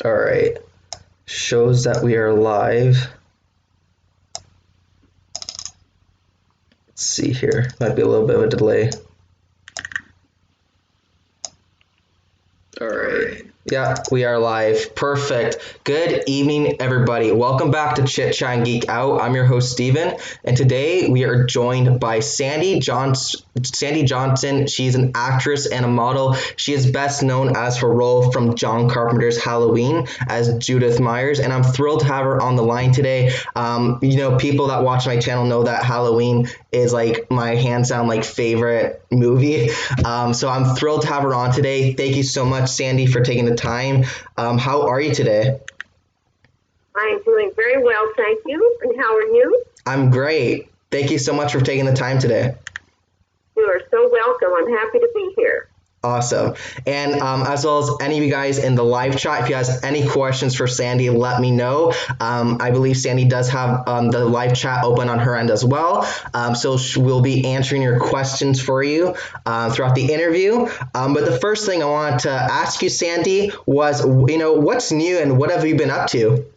All right. Shows that we are live. Let's see here. Might be a little bit of a delay. All right. Yeah, we are live. Perfect. Good evening, everybody. Welcome back to Chit, Geek Out. I'm your host, Steven, and today we are joined by Sandy Johnson. She's an actress and a model. She is best known as her role from John Carpenter's Halloween as Judith Myers, and I'm thrilled to have her on the line today. People that watch my channel know that Halloween is like my hands down like favorite movie. So I'm thrilled to have her on today. Thank you so much, Sandy, for taking the time. How are you today? I'm doing very well, thank you. And how are you? I'm great. Thank you so much for taking the time today. You are so welcome. I'm happy to be here. Awesome. And as well as any of you guys in the live chat, if you guys any questions for Sandy, let me know. I believe Sandy does have the live chat open on her end as well. So we'll be answering your questions for you throughout the interview. But the first thing I wanted to ask you, Sandy, was, what's new and what have you been up to?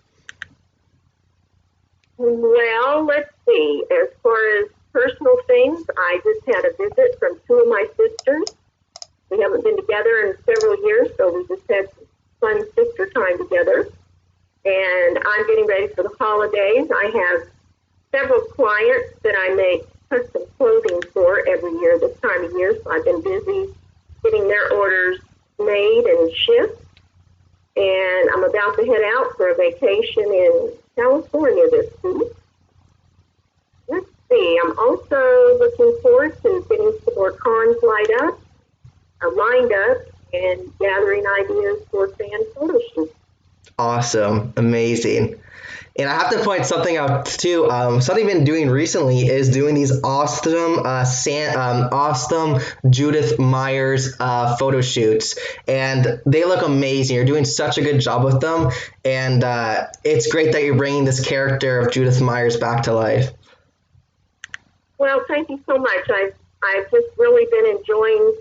Well, let's see. As far as personal things, I just had a visit from two of my sisters. We haven't been together in several years, so we just had some fun sister time together. And I'm getting ready for the holidays. I have several clients that I make custom clothing for every year this time of year, so I've been busy getting their orders made and shipped. And I'm about to head out for a vacation in California this week. Let's see, I'm also looking forward to getting some more cons lined up and gathering ideas for fan photo shoots. Awesome. Amazing. And I have to point something out too. Something I've been doing recently is doing these awesome, awesome Judith Myers photo shoots, and they look amazing. You're doing such a good job with them, and it's great that you're bringing this character of Judith Myers back to life. Well, thank you so much. I've just really been enjoying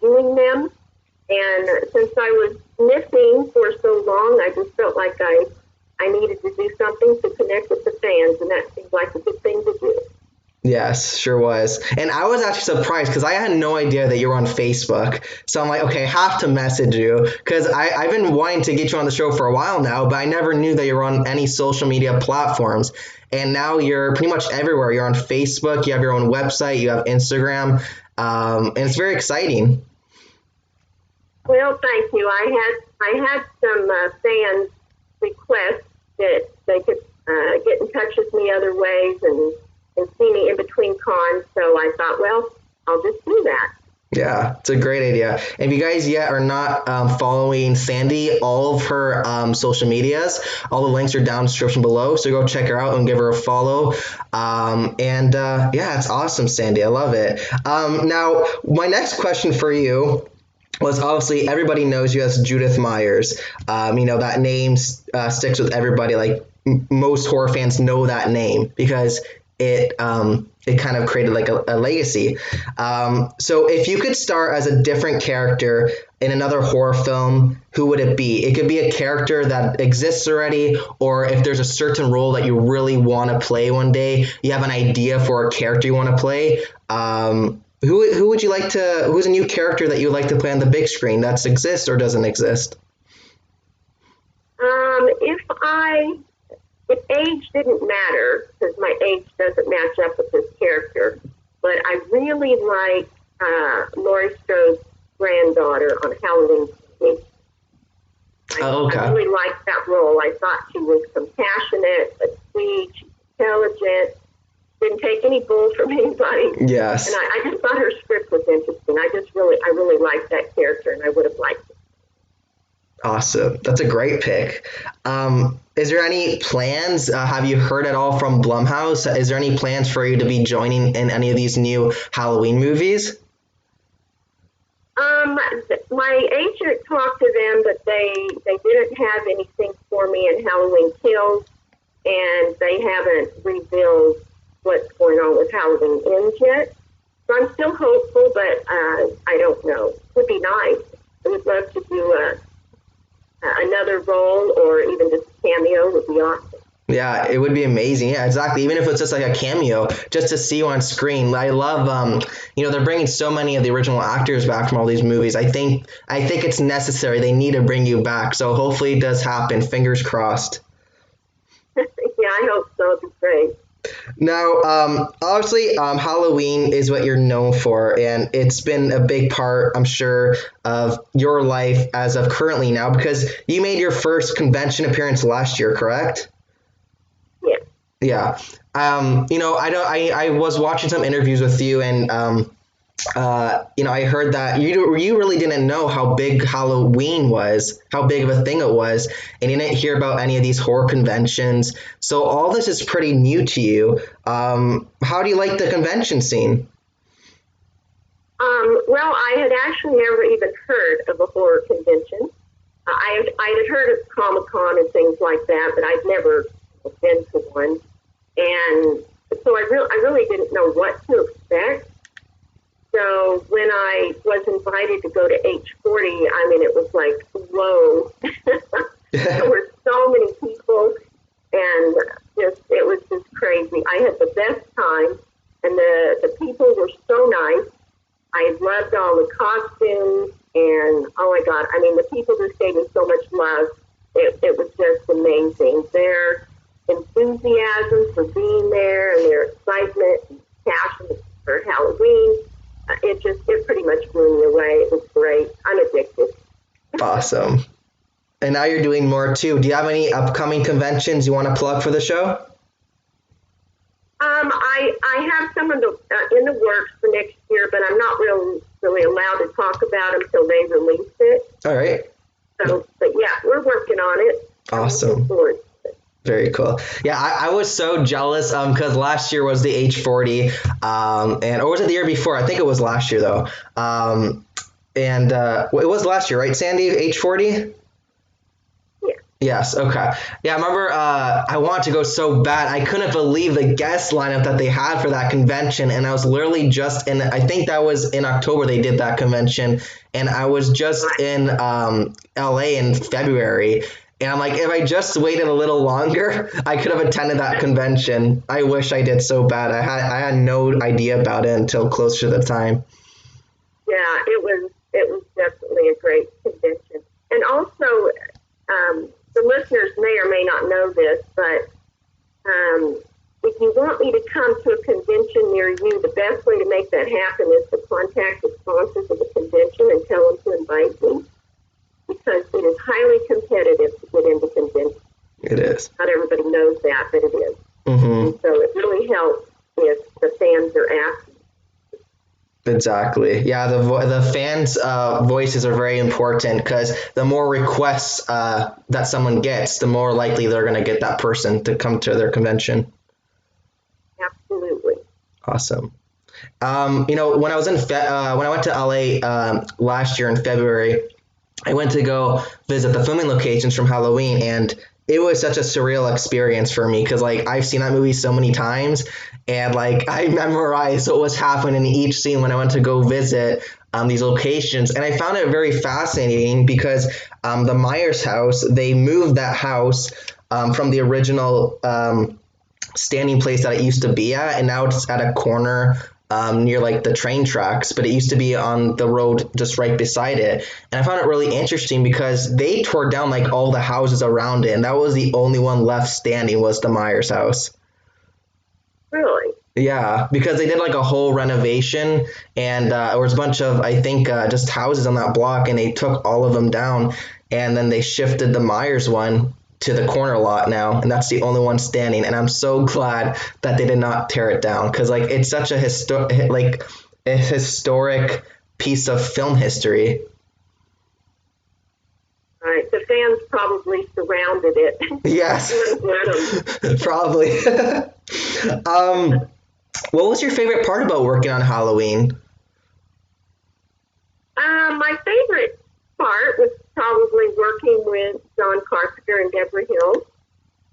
doing them, and since I was missing for so long, I just felt like I needed to do something to connect with the fans, and that seemed like a good thing to do. Yes, sure was. And I was actually surprised because I had no idea that you were on Facebook. So I'm like, okay, I have to message you because I've been wanting to get you on the show for a while now, but I never knew that you were on any social media platforms. And now you're pretty much everywhere. You're on Facebook, you have your own website, you have Instagram, and it's very exciting. Well, thank you. I had some fans request that they could get in touch with me other ways and see me in between cons. So I thought, well, I'll just do that. Yeah, it's a great idea. And if you guys yet are not following Sandy, all of her social medias, all the links are down in the description below. So go check her out and give her a follow. Yeah, it's awesome, Sandy. I love it. Now, my next question for you was obviously everybody knows you as Judith Myers. That name sticks with everybody. Like most horror fans know that name because it kind of created like a legacy. So if you could star as a different character in another horror film, who would it be? It could be a character that exists already, or if there's a certain role that you really want to play one day, you have an idea for a character you want to play. Who would you like to? Who's a new character that you would like to play on the big screen that exists or doesn't exist? If age didn't matter, because my age doesn't match up with this character, but I really like Laurie Strode's granddaughter on Halloween. Okay. I really liked that role. I thought she was compassionate, but sweet, she's intelligent, didn't take any bull from anybody. Yes. And I just thought her script was interesting. I really liked that character, and I would have liked it. Awesome. That's a great pick. Is there any plans? Have you heard at all from Blumhouse? Is there any plans for you to be joining in any of these new Halloween movies? My agent talked to them, but they didn't have anything for me in Halloween Kills, and they haven't revealed what's going on with Halloween Ends yet. So I'm still hopeful, but I don't know. It would be nice. I would love to do another another role or even just a cameo would be awesome. Yeah, it would be amazing. Yeah, exactly. Even if it's just like a cameo, just to see you on screen. I love, they're bringing so many of the original actors back from all these movies. I think it's necessary. They need to bring you back. So hopefully it does happen. Fingers crossed. Yeah, I hope so. It'd be great. Now, obviously, Halloween is what you're known for, and it's been a big part, I'm sure, of your life as of currently now, because you made your first convention appearance last year, correct? Yeah. Yeah. I was watching some interviews with you, and I heard that you really didn't know how big Halloween was, how big of a thing it was, and you didn't hear about any of these horror conventions. So all this is pretty new to you. How do you like the convention scene? Well, I had actually never even heard of a horror convention. I had heard of Comic-Con and things like that, but I'd never been to one. And so I really didn't know what to expect. So when I was invited to go to H40, I mean, it was like, whoa. There were so many people, and it was just crazy. I had the best time, and the people were so nice. I loved all the costumes, and oh my God, I mean, the people just gave me so much love. It was just amazing. Their enthusiasm for being there and their excitement and passion for Halloween, it pretty much blew me away. It was great. I'm addicted. Awesome. And now you're doing more too. Do you have any upcoming conventions you want to plug for the show? I have some in the works for next year, but I'm not really allowed to talk about them until they release it. All right. So, but yeah, we're working on it. Awesome. I'm looking forward to it. Very cool. Yeah, I was so jealous because last year was the H40, or was it the year before? I think it was last year though. It was last year, right, Sandy? H40? Yeah. Yes. Okay. Yeah, I remember I wanted to go so bad. I couldn't believe the guest lineup that they had for that convention, and I was literally just in. I think that was in October they did that convention, and I was just in LA in February. And I'm like, if I just waited a little longer, I could have attended that convention. I wish I did so bad. I had no idea about it until closer to the time. Yeah, it was definitely a great convention. And also, the listeners may or may not know this, but if you want me to come to a convention near you, the best way to make that happen is to contact the sponsors of the convention and tell them to invite me, because it is highly competitive to get into conventions. It is. Not everybody knows that, but it is. Mm-hmm. And so it really helps if the fans are asking. Exactly. Yeah, the fans' voices are very important, because the more requests that someone gets, the more likely they're going to get that person to come to their convention. Absolutely. Awesome. When I was when I went to LA last year in February, I went to go visit the filming locations from Halloween, and it was such a surreal experience for me, because like I've seen that movie so many times, and like I memorized what was happening in each scene when I went to go visit these locations. And I found it very fascinating because the Myers house, they moved that house from the original standing place that it used to be at, and now it's at a corner near like the train tracks, but it used to be on the road just right beside it. And I found it really interesting because they tore down like all the houses around it, and that was the only one left standing was the Myers house. Really? Yeah, because they did like a whole renovation, and there was a bunch of, I think, just houses on that block, and they took all of them down, and then they shifted the Myers one to the corner lot now, and that's the only one standing. And I'm so glad that they did not tear it down, because like it's such a historic piece of film history. Right. The fans probably surrounded it. Yes, probably. What was your favorite part about working on Halloween? My favorite part was probably working with John Carpenter and Deborah Hill,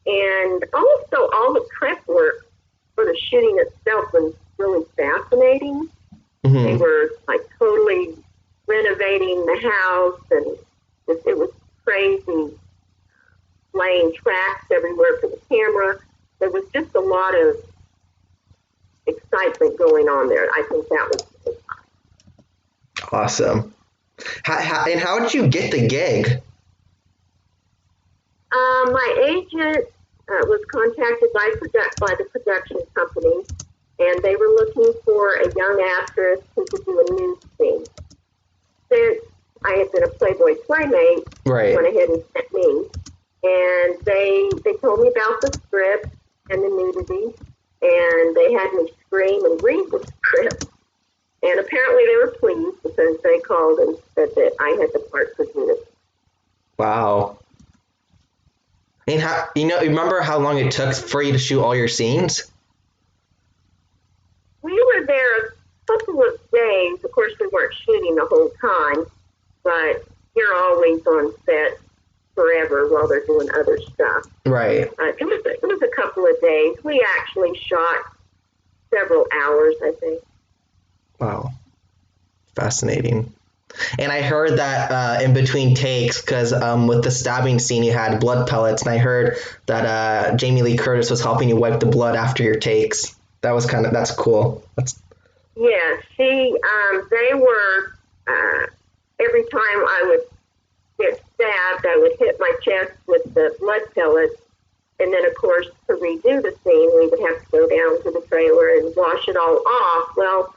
and also all the prep work for the shooting itself was really fascinating. Mm-hmm. They were like totally renovating the house, and it was crazy laying tracks everywhere for the camera. There was just a lot of excitement going on there. I think that was the big time. Awesome. And how did you get the gig? My agent was contacted by the production company, and they were looking for a young actress who could do a nude scene. Since I had been a Playboy Playmate, Right. they went ahead and sent me, and they told me about the script and the nudity, and they had me scream and read the script. And apparently they were pleased because they called and said that I had the part for Judith. Wow. And remember how long it took for you to shoot all your scenes? We were there a couple of days. Of course, we weren't shooting the whole time, but you're always on set forever while they're doing other stuff. Right. It was a couple of days. We actually shot several hours, I think. Wow. Fascinating. And I heard that in between takes, because with the stabbing scene, you had blood pellets, and I heard that Jamie Lee Curtis was helping you wipe the blood after your takes. That's cool. Yeah, they were, every time I would get stabbed, I would hit my chest with the blood pellets. And then, of course, to redo the scene, we would have to go down to the trailer and wash it all off. Well,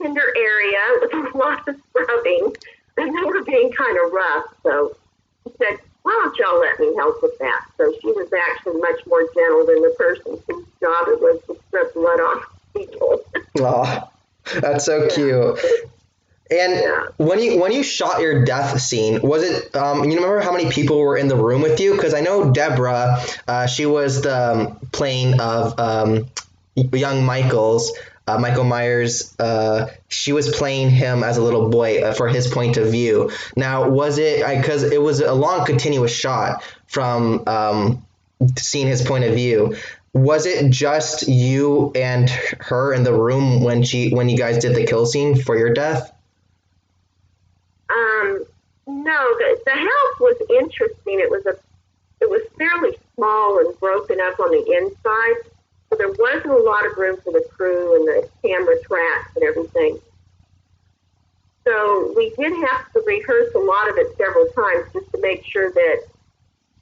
tender area with lots of scrubbing, and they were being kind of rough. So she said, why don't y'all let me help with that? So she was actually much more gentle than the person whose job it was to scrub blood off people. Oh, that's so cute. And when you shot your death scene, was it, you remember how many people were in the room with you? Because I know Deborah, she was the playing of young Michael Myers. She was playing him as a little boy for his point of view. Now, was it, because it was a long continuous shot from seeing his point of view, was it just you and her in the room when you guys did the kill scene for your death? No, the house was interesting. It was fairly small and broken up on the inside, so there wasn't a lot of room for the crew and the camera tracks and everything. So we did have to rehearse a lot of it several times just to make sure that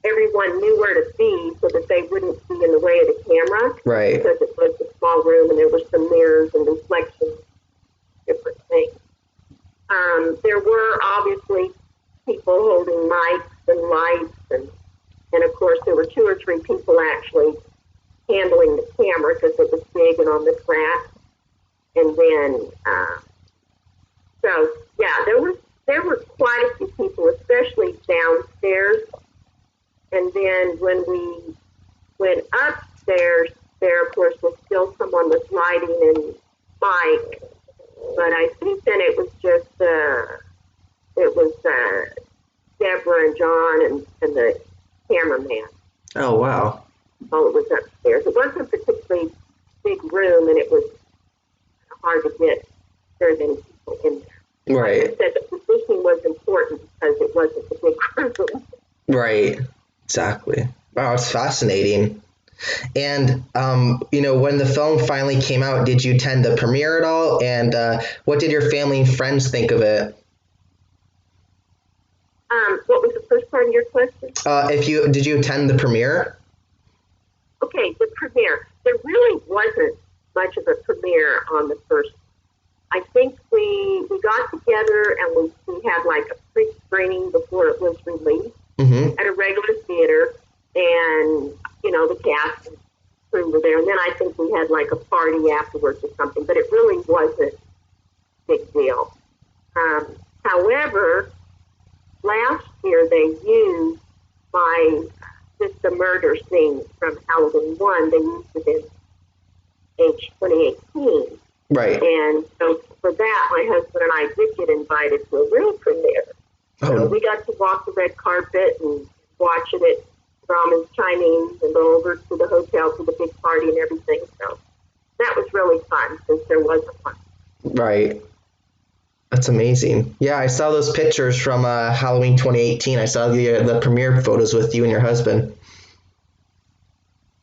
everyone knew where to be so that they wouldn't be in the way of the camera. Right. Because it was a small room and there were some mirrors and reflections, different things. There were obviously people holding mics and lights, and of course there were 2 or 3 people actually handling the camera because it was big and on the track. And then, so yeah, there were quite a few people, especially downstairs. And then when we went upstairs, there of course was still someone was lighting and mic. But I think then it was just Deborah and John and the cameraman. Oh, wow. While it was upstairs, it wasn't a particularly big room, and it was hard to get very many people in there. Right. Like I said, the positioning was important because it wasn't a big room. Right. Exactly. Wow, it's fascinating. And, when the film finally came out, did you attend the premiere at all? And what did your family and friends think of it? What was the first part of your question? Did you attend the premiere? Okay, the premiere. There really wasn't much of a premiere on the first. I think we got together and we had like a pre-screening before it was released at a regular theater, and the cast and crew were there, and then I think we had like a party afterwards or something, but it really wasn't a big deal. However, last year they used the murder scene from Halloween 1. They used it in age 2018. Right. And so for that, my husband and I did get invited to a real premiere. So we got to walk the red carpet and watch it at Brahmin's Chinese and go over to the hotel for the big party and everything. So that was really fun since there wasn't one. Right. That's amazing. Yeah, I saw those pictures from Halloween 2018. I saw the premiere photos with you and your husband.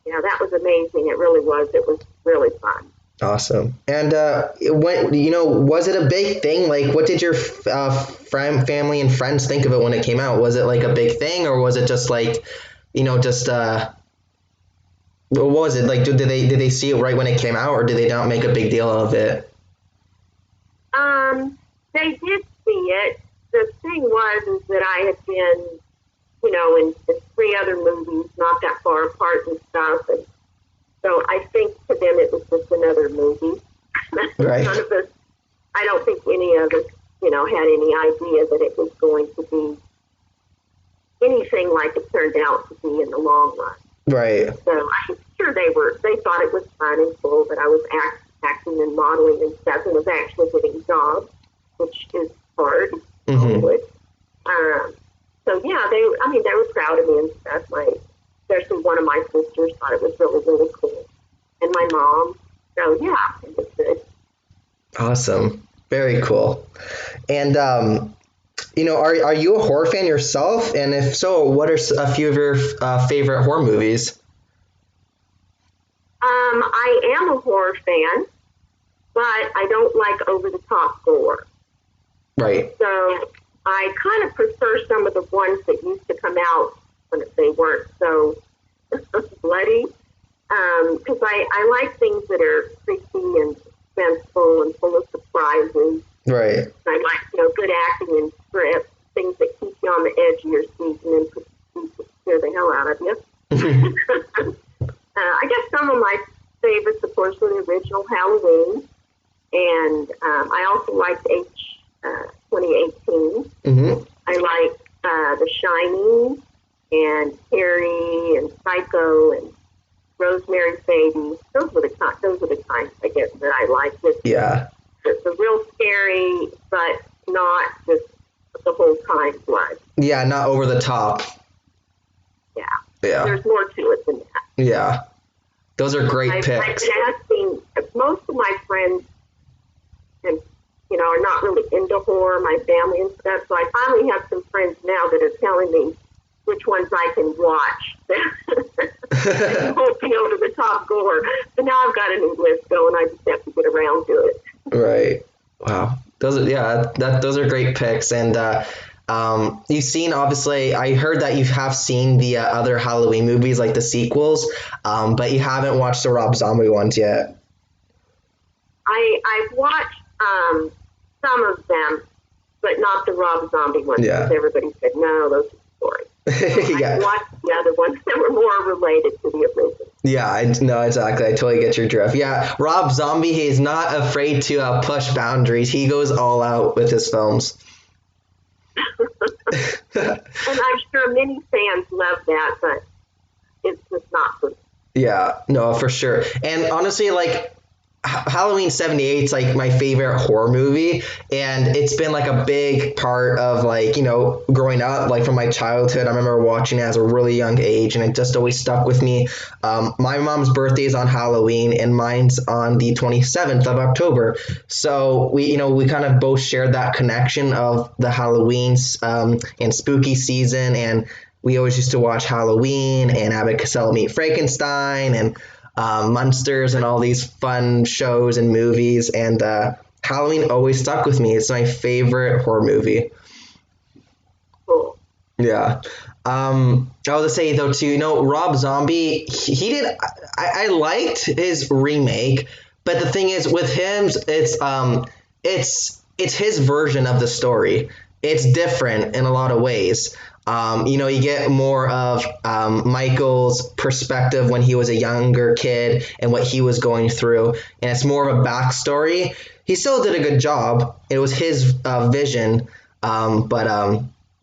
Yeah, that was amazing. It really was. It was really fun. Awesome. And was it a big thing? Like, what did your family and friends think of it when it came out? Was it like a big thing, or was it just like, just what was it like? Did they see it right when it came out, or did they not make a big deal of it? They did see it. The thing was is that I had been, in three other movies, not that far apart and stuff, and so I think to them it was just another movie. Right. None of us, I don't think any of us, had any idea that it was going to be anything like it turned out to be in the long run. Right. So I'm sure they thought it was fun and cool, but I was acting and modeling and stuff, and was actually getting jobs, which is hard. Mm-hmm. So yeah, they were proud of me and stuff. Especially one of my sisters thought it was really, really cool, and my mom. So yeah, it was good. Awesome. Very cool. And are you a horror fan yourself? And if so, what are a few of your favorite horror movies? I am a horror fan, but I don't like over the top gore. Right. So I kind of prefer some of the ones that used to come out when they weren't so bloody. Because I like things that are freaky and suspenseful and full of surprises. Right. I like, good acting and script, things that keep you on the edge of your seat and then scare the hell out of you. I guess some of my favorites, of course, were the original Halloween, and I also liked 2018. Mm-hmm. I liked The Shining and Carrie and Psycho and Rosemary's Baby. Those were the kinds, I guess, that I liked. Yeah. The real scary, but not just the whole time blood. Yeah, not over the top. Yeah. Yeah. There's more to it than that. Yeah. Those are great picks. I've been asking most of my friends, and are not really into horror, my family and stuff. So I finally have some friends now that are telling me which ones I can watch. It won't be over the top gore. So now I've got a new list going. I just have to get around to it. Right. Wow. Those are great picks. And you've seen, obviously, I heard that you have seen the other Halloween movies, like the sequels, but you haven't watched the Rob Zombie ones yet. I've watched some of them, but not the Rob Zombie ones. Yeah. Because everybody said, no, those are boring. So Yeah. I watched the other ones that were more related to the original. Yeah, no, exactly. I totally get your drift. Yeah, Rob Zombie, he is not afraid to push boundaries. He goes all out with his films. And I'm sure many fans love that, but it's just not for me. Yeah, no, for sure. And honestly, like, Halloween 78 is like my favorite horror movie, and it's been like a big part of, like, growing up, like from my childhood. I remember watching it as a really young age, and it just always stuck with me. My mom's birthday is on Halloween, and mine's on the 27th of October. So we kind of both shared that connection of the Halloween and spooky season, and we always used to watch Halloween and Abbott and Costello Meet Frankenstein and Munsters and all these fun shows and movies, and Halloween always stuck with me. It's my favorite horror movie. Cool. Yeah. I was gonna say though too, Rob Zombie, he did. I liked his remake, but the thing is with him, it's his version of the story. It's different in a lot of ways. You get more of Michael's perspective when he was a younger kid and what he was going through, and it's more of a backstory. He still did a good job. It was his vision, but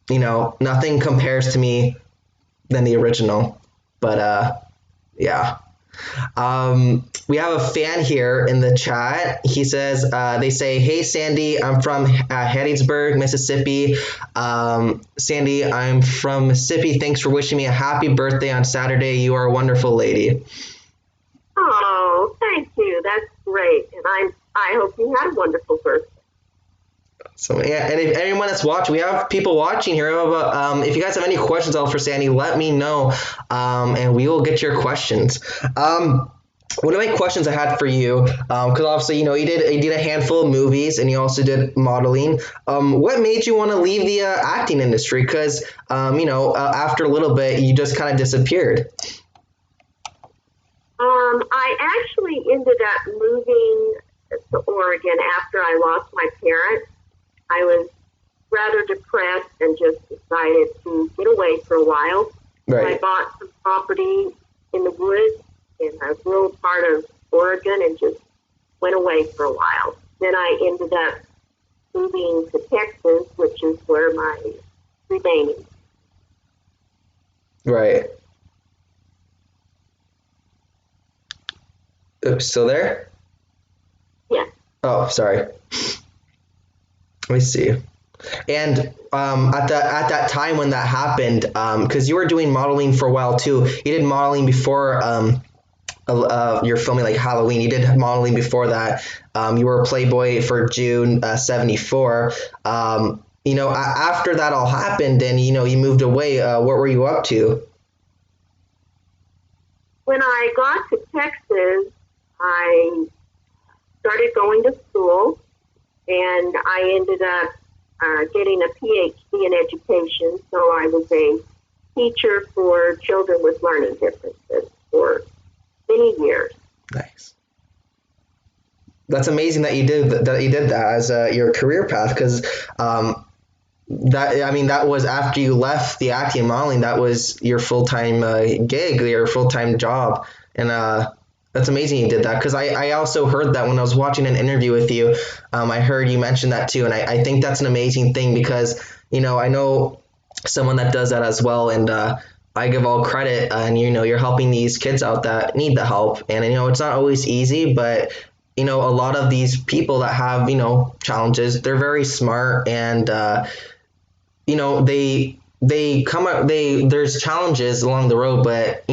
nothing compares to me than the original. But yeah. We have a fan here in the chat. He says, they say, hey, Sandy, I'm from Hattiesburg, Mississippi. Sandy, I'm from Mississippi. Thanks for wishing me a happy birthday on Saturday. You are a wonderful lady. Oh, thank you. That's great. And I hope you had a wonderful birthday. So yeah, and if anyone that's watching, we have people watching here. If you guys have any questions for Sandy, let me know, and we will get your questions. One of my questions I had for you, because obviously you did a handful of movies and you also did modeling. What made you want to leave the acting industry? Because after a little bit, you just kind of disappeared. I actually ended up moving to Oregon after I lost my parents. I was rather depressed and just decided to get away for a while. Right. I bought some property in the woods in a rural part of Oregon and just went away for a while. Then I ended up moving to Texas, which is where my remaining. Right. Oops, still there? Yeah. Oh, sorry. Let me see. And at that time when that happened, because you were doing modeling for a while too. You did modeling before you're filming like Halloween. You did modeling before that. You were a Playboy for June '74. After that all happened and you moved away, what were you up to? When I got to Texas, I started going to school, and I ended up getting a PhD in education. So I was a teacher for children with learning differences for many years. Nice. That's amazing that you did that as your career path, because that was after you left the acting and modeling. That was your full-time gig, your full-time job, and that's amazing you did that, because I also heard that when I was watching an interview with you. I heard you mention that too, and I think that's an amazing thing, because I know someone that does that as well, and I give all credit, and you're helping these kids out that need the help, and it's not always easy, but a lot of these people that have challenges, they're very smart, and they come up, there's challenges along the road, but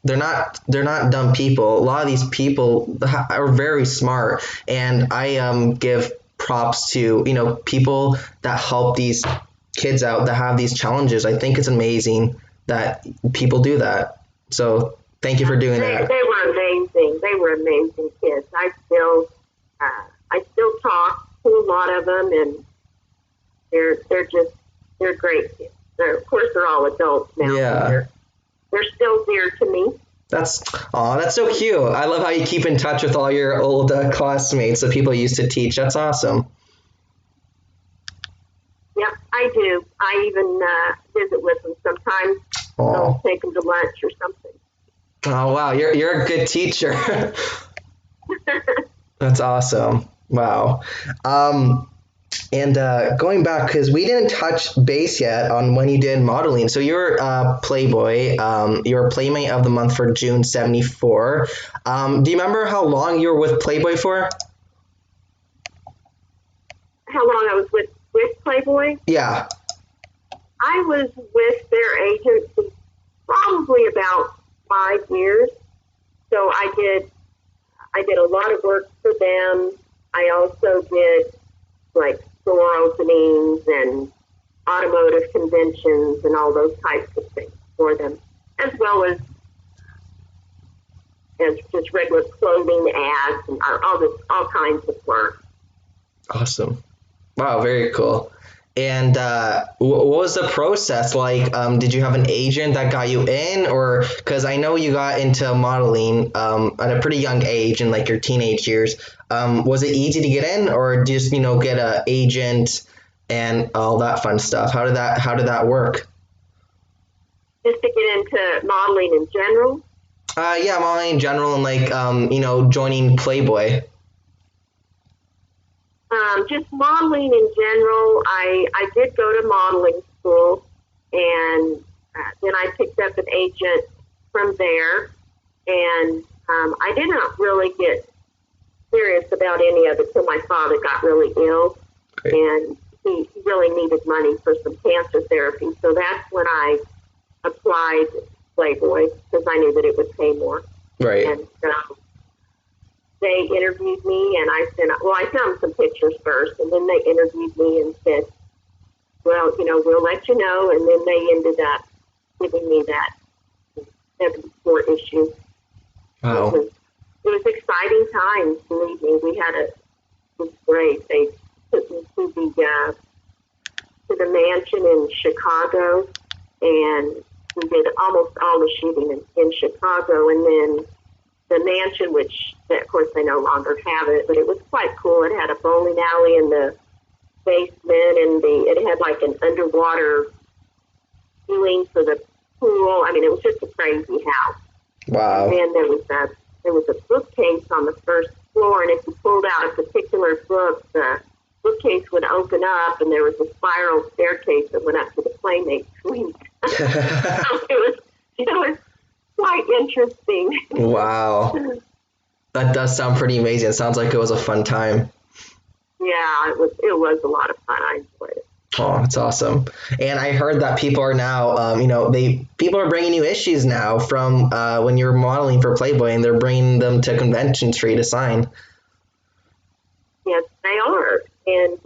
they're not dumb people. A lot of these people are very smart, and I give props to people that help these kids out that have these challenges. I think it's amazing that people do that. So thank you for doing that. They were amazing. They were amazing kids. I still talk to a lot of them, and they're great kids. Of course, they're all adults now. Yeah. They're still dear to me. That's so cute. I love how you keep in touch with all your old classmates, the people you used to teach. That's awesome. Yep, I do. I even visit with them sometimes. I'll take them to lunch or something. Oh wow, you're a good teacher. That's awesome. Wow. And going back, because we didn't touch base yet on when you did modeling. So you're Playboy. You're Playmate of the Month for June '74. Do you remember how long you were with Playboy for? How long I was with Playboy? Yeah. I was with their agency probably about 5 years. So I did a lot of work for them. I also did like store openings and automotive conventions and all those types of things for them, as well as just regular clothing ads and all kinds of work. Awesome. Wow, very cool. And what was the process like? Did you have an agent that got you in, or because I know you got into modeling at a pretty young age in like your teenage years? Was it easy to get in, or just get an agent and all that fun stuff? How did that work? Just to get into modeling in general? Yeah, modeling in general, and like joining Playboy. Just modeling in general. I did go to modeling school, and then I picked up an agent from there, and I did not really get serious about any of it till my father got really ill. Great. And he really needed money for some cancer therapy. So that's when I applied Playboy, because I knew that it would pay more. Right. And they interviewed me, and I found some pictures first, and then they interviewed me and said, well, we'll let you know, and then they ended up giving me that 74 issue. Wow. It was exciting times, believe me. It was great. They took me to the mansion in Chicago, and we did almost all the shooting in Chicago, and then the mansion, which of course they no longer have it, but it was quite cool. It had a bowling alley in the basement, and it had like an underwater viewing for the pool. I mean, it was just a crazy house. Wow. And then there was a bookcase on the first floor, and if you pulled out a particular book, the bookcase would open up, and there was a spiral staircase that went up to the Playmate Suite. So it was quite interesting. Wow. That does sound pretty amazing. It sounds like it was a fun time. Yeah, it was a lot of fun. I enjoyed it. Oh, that's awesome. And I heard that people are now, people are bringing you issues now from when you're modeling for Playboy, and they're bringing them to conventions for you to sign. Yes, they are. And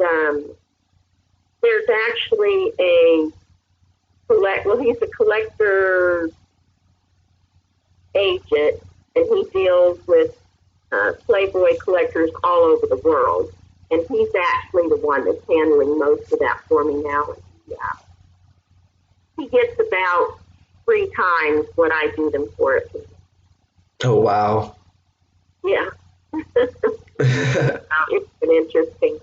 there's actually he's a collector agent, and he deals with Playboy collectors all over the world. And he's actually the one that's handling most of that for me now. Yeah. He gets about 3 times what I do them for it. Oh, wow. Yeah. It's been interesting.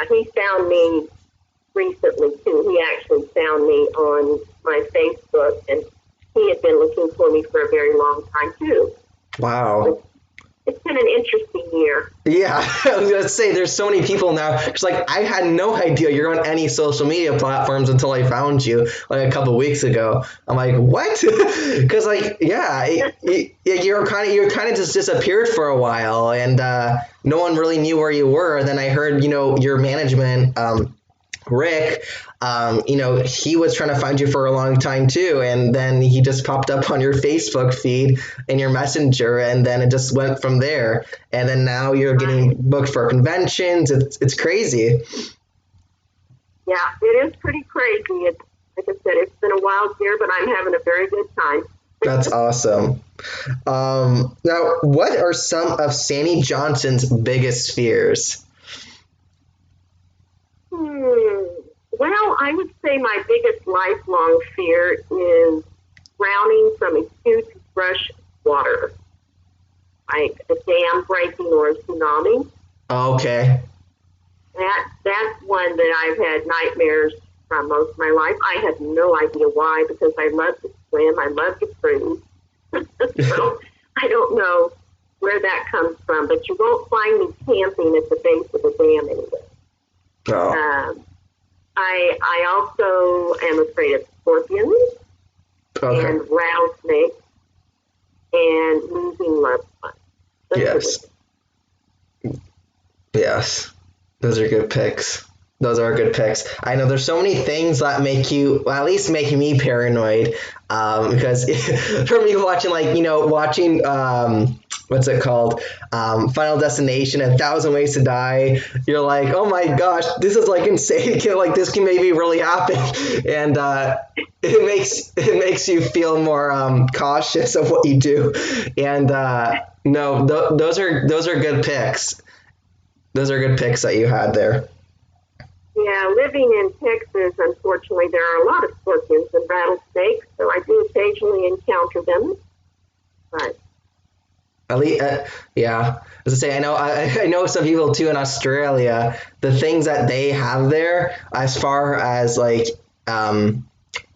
He found me recently, too. He actually found me on my Facebook, and he had been looking for me for a very long time, too. Wow. It's been an interesting year. Yeah, I was going to say, there's so many people now. It's like, I had no idea you're on any social media platforms until I found you like a couple weeks ago. I'm like, what? Because you're kind of just disappeared for a while, and no one really knew where you were. And then I heard, your management, Rick, he was trying to find you for a long time too, and then he just popped up on your Facebook feed and your messenger, and then it just went from there. And then now you're getting booked for conventions. It's crazy. Yeah, it is pretty crazy. Like I said, it's been a wild year, but I'm having a very good time. That's awesome. Now, what are some of Sandy Johnson's biggest fears? Well, I would say my biggest lifelong fear is drowning from a huge rush of water, like a dam breaking or a tsunami. Okay. That's one that I've had nightmares from most of my life. I have no idea why, because I love to swim, I love to cruise. So I don't know where that comes from, but you won't find me camping at the base of the dam anyway. Oh. I also am afraid of scorpions and rattlesnakes and losing loved ones. Yes. Those are good picks. I know there's so many things that make you, well, at least make me paranoid, because for me watching what's it called? Final Destination, 1,000 Ways to Die. You're like, oh my gosh, this is like insane. This can maybe really happen, and it makes you feel more cautious of what you do. And those are good picks. Those are good picks that you had there. Yeah, living in Texas, unfortunately, there are a lot of scorpions and rattlesnakes, so I do occasionally encounter them. But at least, yeah. As I say, I know some people too in Australia. The things that they have there, as far as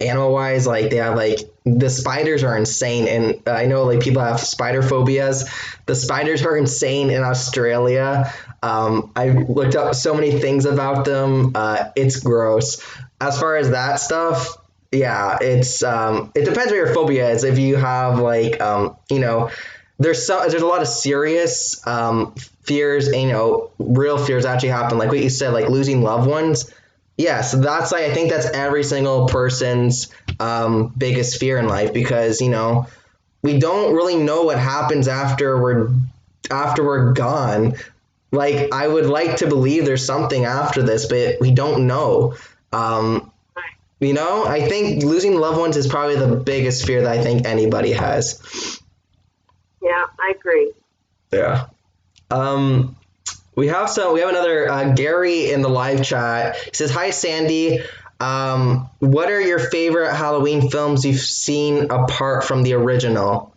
animal wise, they have the spiders are insane, and I know people have spider phobias. The spiders are insane in Australia. I looked up so many things about them. It's gross. As far as that stuff, yeah, it's it depends what your phobia is. If you have there's a lot of serious fears, and real fears actually happen, like what you said, like losing loved ones. Yeah, so that's I think that's every single person's biggest fear in life, because we don't really know what happens after we're after we're gone. Like, I would like to believe there's something after this, but we don't know. I think losing loved ones is probably the biggest fear that I think anybody has. Yeah, I agree. Yeah. We have another Gary in the live chat. He says, "Hi Sandy. What are your favorite Halloween films you've seen apart from the original?"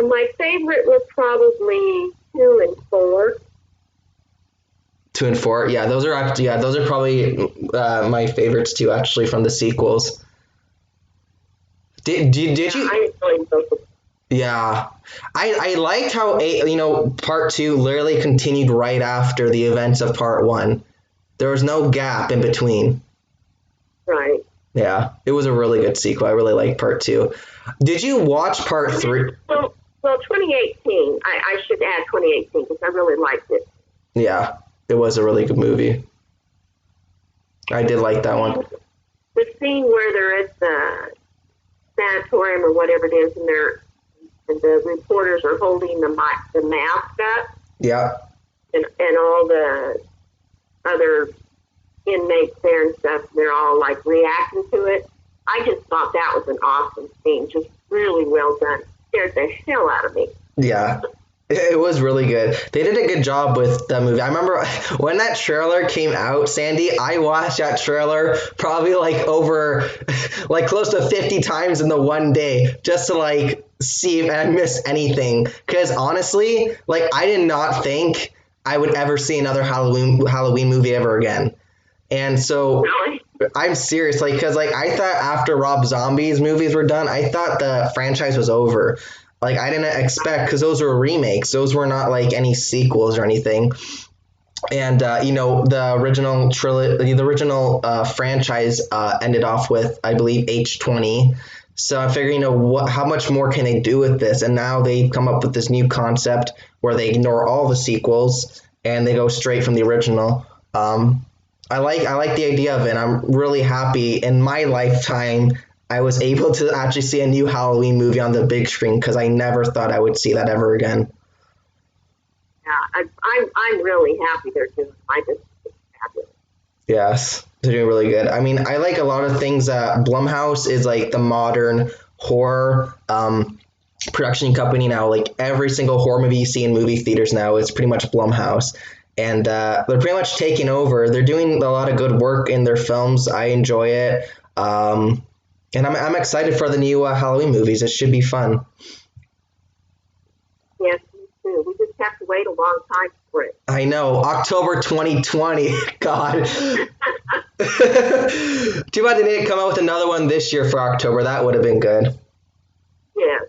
My favorite was probably 2 and 4. 2 and 4, yeah, those are probably my favorites too, actually, from the sequels. Did you? I enjoyed both of them. Yeah, I liked how part 2 literally continued right after the events of part 1. There was no gap in between. Right. Yeah, it was a really good sequel. I really liked part 2. Did you watch part 3? Well, 2018. I should add 2018 because I really liked it. Yeah, it was a really good movie. I did like that one. The scene where they're at the sanatorium or whatever it is, and the reporters are holding the mask up, Yeah. and all the other inmates there and stuff, they're all like reacting to it. I just thought that was an awesome scene, just really well done. Scared the hell out of me. Yeah. It was really good. They did a good job with the movie. I remember when that trailer came out, Sandy, I watched that trailer probably like over like close to 50 times in the one day just to like see if I missed anything. Because honestly, like I did not think I would ever see another Halloween movie ever again. And so Really? I'm serious, like, because like I thought after Rob Zombie's movies were done, I thought the franchise was over. Like I didn't expect, because those were remakes; those were not like any sequels or anything. And the original trilogy, the original franchise ended off with, I believe, H20. So I figure, how much more can they do with this? And now they come up with this new concept where they ignore all the sequels and they go straight from the original. I like the idea of it. I'm really happy in my lifetime I was able to actually see a new Halloween movie on the big screen, because I never thought I would see that ever again. Yeah, I'm really happy they're doing. I just it's fabulous. Yes, they're doing really good. I mean, I like a lot of things. Blumhouse is like the modern horror production company now. Like every single horror movie you see in movie theaters now is pretty much Blumhouse. And they're pretty much taking over. They're doing a lot of good work in their films. I enjoy it. And I'm excited for the new Halloween movies. It should be fun. Yes, me too. We just have to wait a long time for it. I know, October 2020. God. Too bad they didn't come out with another one this year for October. That would have been good. Yes.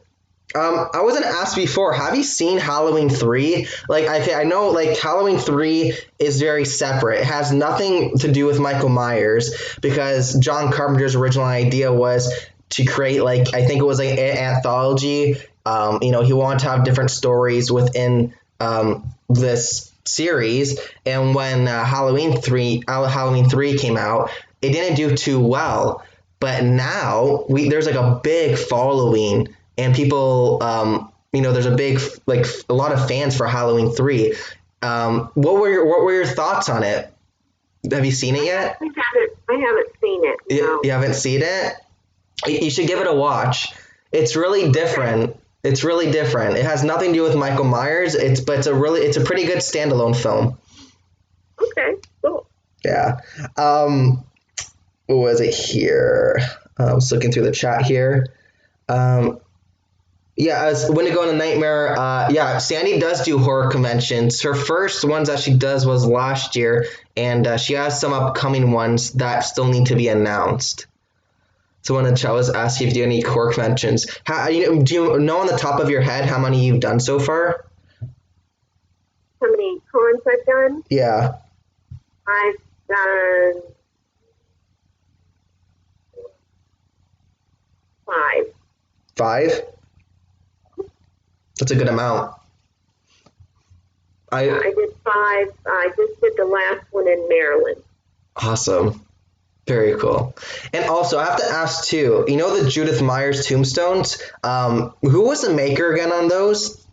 I wasn't asked before. Have you seen Halloween 3? Like, I know, like, Halloween 3 is very separate. It has nothing to do with Michael Myers, because John Carpenter's original idea was to create, like, I think it was like an anthology. He wanted to have different stories within this series. And when Halloween 3 came out, it didn't do too well. But now there's like a big following, and people, there's a lot of fans for Halloween 3. What were your thoughts on it? Have you seen it yet? I haven't seen it. No. You haven't seen it? You should give it a watch. It's really different. It's really different. It has nothing to do with Michael Myers. It's a pretty good standalone film. Okay, cool. Yeah. What was it here? I was looking through the chat here. When to go on a nightmare. Sandy does do horror conventions. Her first ones that she does was last year, and she has some upcoming ones that still need to be announced. So when the chat was asking if you do any horror conventions, do you know on the top of your head how many you've done so far? How many cons I've done? Yeah. I've done 5. 5? That's a good amount. I did 5. I just did the last one in Maryland. Awesome. Very cool. And also, I have to ask too. You know the Judith Myers tombstones? Who was the maker again on those?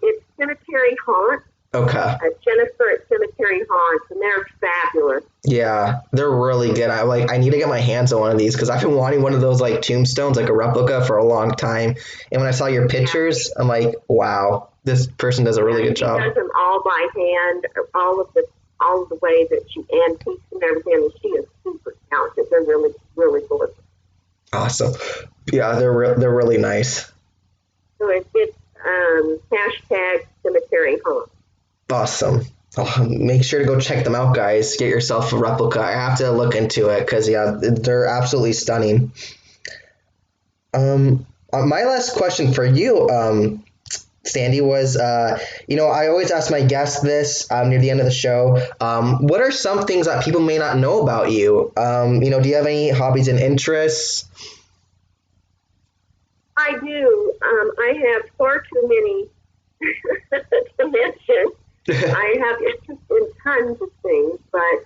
It's Cemetery Haunt. Okay. Jennifer at Cemetery Haunts, and they're fabulous. Yeah, they're really good. I need to get my hands on one of these because I've been wanting one of those like tombstones, like a replica, for a long time. And when I saw your pictures, I'm like, wow, this person does a really good job. She does them all by hand, all of the way that she antiques and everything. And she is super talented. They're really, really gorgeous. Awesome. Yeah, they're really nice. So it's hashtag Cemetery Haunt. Awesome. Oh, make sure to go check them out, guys. Get yourself a replica. I have to look into it because yeah, they're absolutely stunning. My last question for you, Sandy, was I always ask my guests this near the end of the show. What are some things that people may not know about you? Do you have any hobbies and interests? I do. I have far too many to mention. I have interest in tons of things, but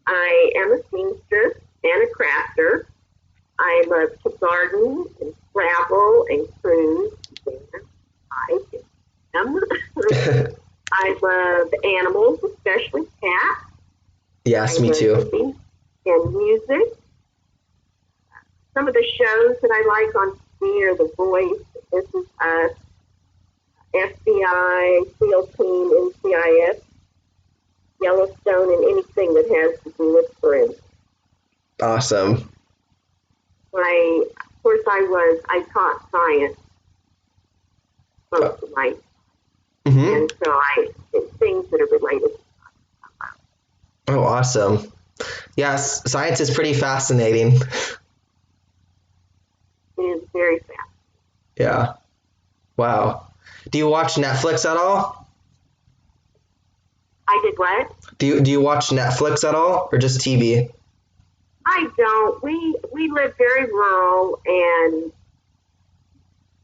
I am a seamstress and a crafter. I love to garden and travel and cruise and hike and swim. I love animals, especially cats. Yes, me too. And music. Some of the shows that I like on TV are The Voice, This Is Us, FBI, SEAL Team, NCIS, Yellowstone, and anything that has to do with friends. Awesome. Of course, I taught science most of my and so it's things that are related. Oh, awesome. Yes, science is pretty fascinating. It is very fast. Yeah. Wow. Do you watch Netflix at all? I did what? Do you watch Netflix at all, or just TV? I don't. We live very rural, and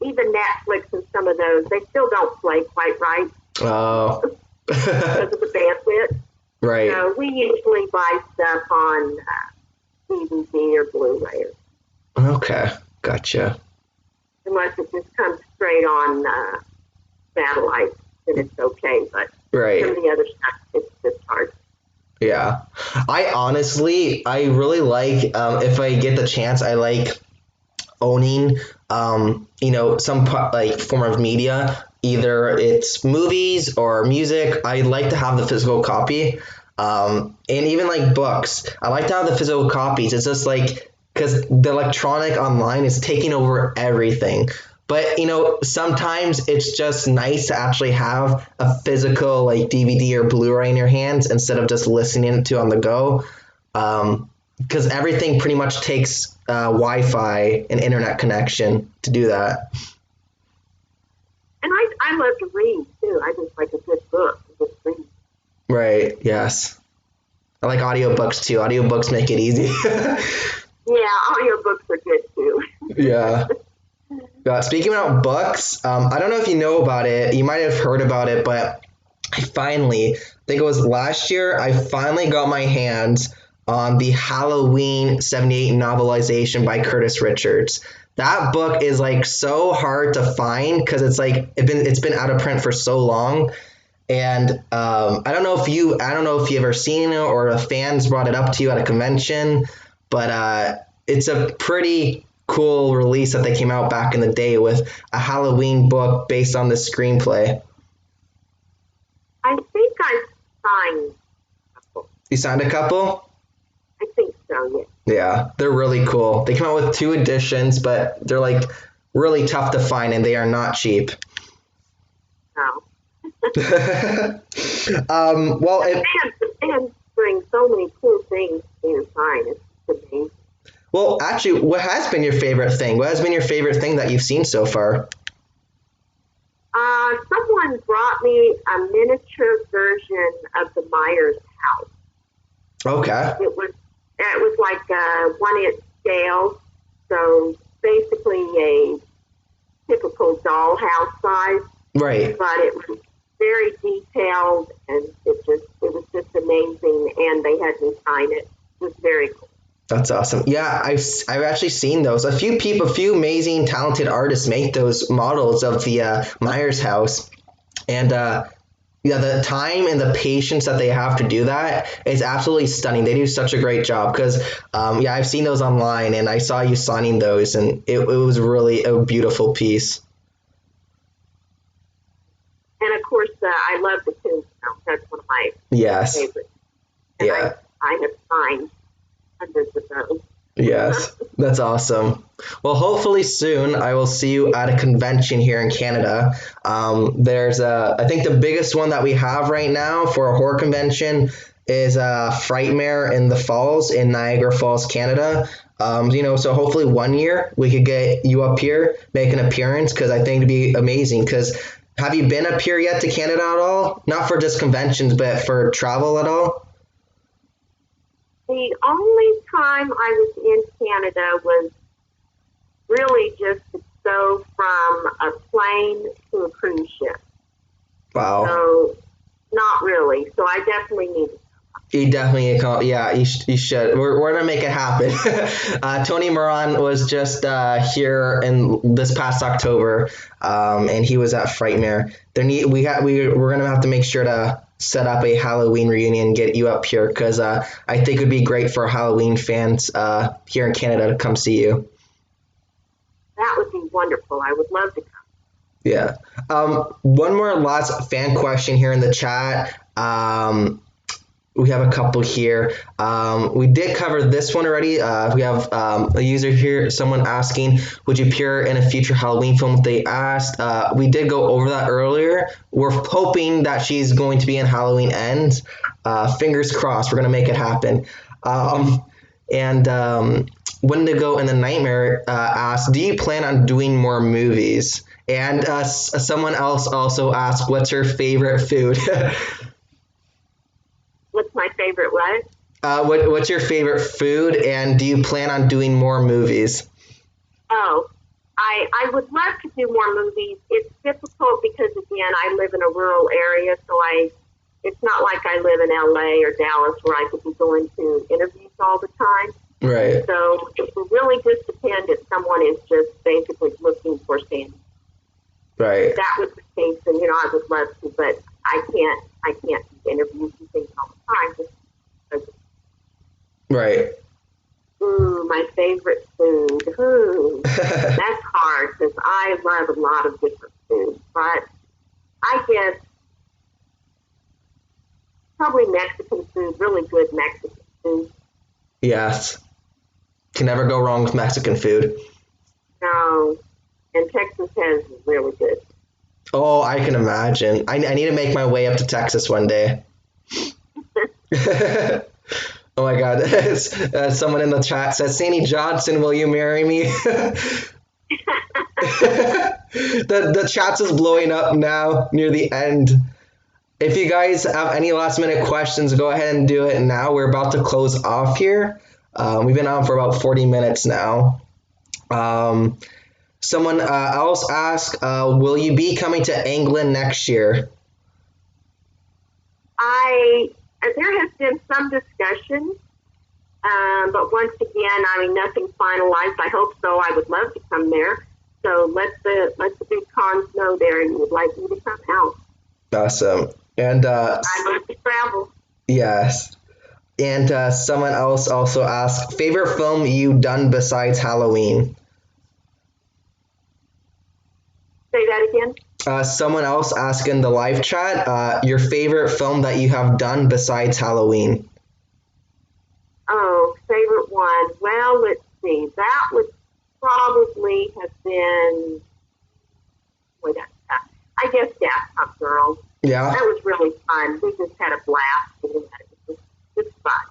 even Netflix and some of those, they still don't play quite right. Oh. Because of the bandwidth. Right. So we usually buy stuff on DVD or Blu-ray. Okay. Gotcha. Unless it just comes straight on satellite, then it's okay. But right. some of the other stuff, it's just hard. Yeah. I really like, if I get the chance, I like owning, some like form of media. Either it's movies or music. I like to have the physical copy. And even like books. I like to have the physical copies. It's just like, because the electronic online is taking over everything. But, sometimes it's just nice to actually have a physical like DVD or Blu-ray in your hands instead of just listening to on the go. Because everything pretty much takes Wi-Fi and internet connection to do that. And I love to read, too. I just like a good book. A good read. Right, yes. I like audiobooks, too. Audiobooks make it easy. Yeah, audiobooks are good, too. Yeah. Speaking about books, I don't know if you know about it. You might have heard about it, but I think it was last year, I finally got my hands on the Halloween 78 novelization by Curtis Richards. That book is like so hard to find because it's been out of print for so long. And I don't know if you ever seen it or if fans brought it up to you at a convention, but it's a pretty cool release that they came out back in the day with a Halloween book based on the screenplay. I think I signed a couple. You signed a couple? I think so, yeah. Yeah, they're really cool. They came out with 2 editions, but they're like really tough to find and they are not cheap. No. Well, the fans bring so many cool things to your sign. It's amazing. Well, actually, what has been your favorite thing? What has been your favorite thing that you've seen so far? Someone brought me a miniature version of the Myers house. Okay. It was like a 1-inch scale, so basically a typical dollhouse size. Right. But it was very detailed, and it was just amazing, and they had me sign it. It was very cool. That's awesome. Yeah, I've actually seen those. A few amazing, talented artists make those models of the Myers house, and yeah, the time and the patience that they have to do that is absolutely stunning. They do such a great job because, yeah, I've seen those online and I saw you signing those, and it was really a beautiful piece. And of course, I love the tombstone. That's one of my Yes. favorites. And Yeah. I have signed hundreds of those. Yes, that's awesome. Well, hopefully soon I will see you at a convention here in Canada. There's I think the biggest one that we have right now for a horror convention is Frightmare in the Falls in Niagara Falls, Canada. So hopefully one year we could get you up here, make an appearance, because I think it'd be amazing. Because have you been up here yet to Canada at all? Not for just conventions, but for travel at all? The only time I was in Canada was really just to go from a plane to a cruise ship. Wow. So, not really. So, I definitely need to. You definitely call. Yeah, you should. We're gonna make it happen. Tony Moran was just here in this past October, and he was at Frightmare. We're gonna have to make sure to set up a Halloween reunion, get you up here, because I think it'd be great for Halloween fans here in Canada to come see you. That would be wonderful. I would love to come. Yeah. One more last fan question here in the chat. We have a couple here. We did cover this one already. We have a user here, someone asking, would you appear in a future Halloween film? They asked. We did go over that earlier. We're hoping that she's going to be in Halloween Ends. Fingers crossed, we're going to make it happen. Wendigo in the Nightmare asked, do you plan on doing more movies? And someone else also asked, what's her favorite food? What's my favorite what? What's your favorite food, and do you plan on doing more movies? Oh, I would love to do more movies. It's difficult because, again, I live in a rural area, so it's not like I live in LA or Dallas where I could be going to interviews all the time. Right. So it would really just depend if someone is just basically looking for Sandy. Right. If that was the case, then, I would love to, but I can't do interviews and things all the time. Just because. Right. Ooh, my favorite food. Ooh, that's hard because I love a lot of different foods, but I guess probably Mexican food, really good Mexican food. Yes. Can never go wrong with Mexican food. No, and Texas has really good. Oh, I can imagine. I need to make my way up to Texas one day. Oh my God. Someone in the chat says, Sandy Johnson, will you marry me? The chat's is blowing up now near the end. If you guys have any last minute questions, go ahead and do it now. We're about to close off here. We've been on for about 40 minutes now. Someone else asked, will you be coming to England next year? There has been some discussion, but once again, nothing finalized. I hope so. I would love to come there. So let the big cons know there you would like me to come out. Awesome. And I love to travel. Yes. And someone else also asked, favorite film you've done besides Halloween? Say that again? Someone else asked in the live chat, your favorite film that you have done besides Halloween? Oh, favorite one. Well, let's see. That would probably have been, I guess, Gas Pump Girls. Yeah. That was really fun. We just had a blast doing that. It was just fun.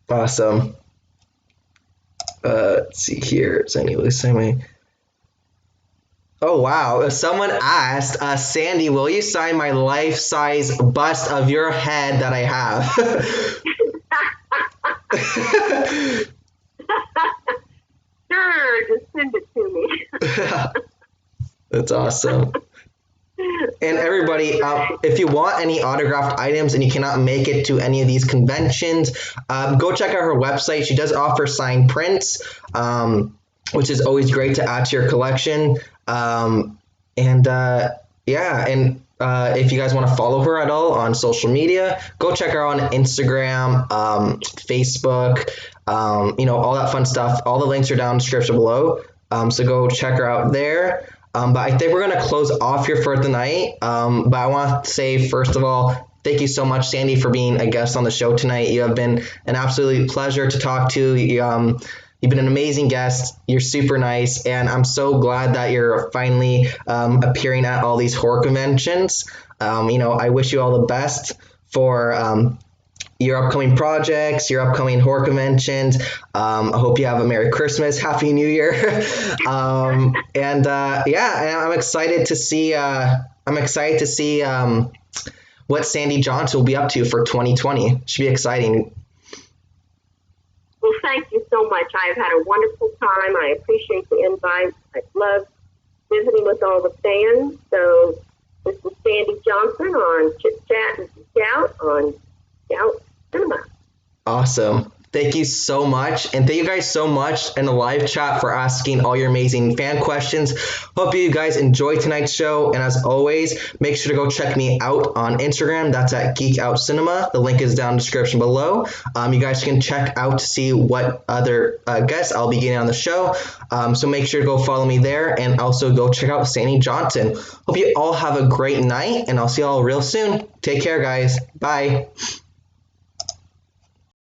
Awesome. Let's see here. Is any listening? Oh, wow. Someone asked, Sandy, will you sign my life-size bust of your head that I have? Sure, just send it to me. That's awesome. And everybody, if you want any autographed items and you cannot make it to any of these conventions, go check out her website. She does offer signed prints, which is always great to add to your collection. If you guys want to follow her at all on social media, go check her out on Instagram, Facebook, all that fun stuff. All the links are down in the description below. So go check her out there. But I think we're going to close off here for the night. But I want to say, first of all, thank you so much, Sandy, for being a guest on the show tonight. You have been an absolute pleasure to talk to. You've been an amazing guest. You're super nice. And I'm so glad that you're finally appearing at all these horror conventions. I wish you all the best for your upcoming projects, your upcoming horror conventions. I hope you have a Merry Christmas, Happy New Year. And I'm excited to see. What Sandy Johnson will be up to for 2020. Should be exciting. Well, thank you so much. I've had a wonderful time. I appreciate the invite. I love visiting with all the fans. So this is Sandy Johnson on Chit Chat and Geek Out on Scout Cinema. Awesome. Thank you so much. And thank you guys so much in the live chat for asking all your amazing fan questions. Hope you guys enjoyed tonight's show. And as always, make sure to go check me out on Instagram. That's at Geek Out Cinema. The link is down in the description below. You guys can check out to see what other guests I'll be getting on the show. So make sure to go follow me there and also go check out Sandy Johnson. Hope you all have a great night and I'll see you all real soon. Take care, guys. Bye.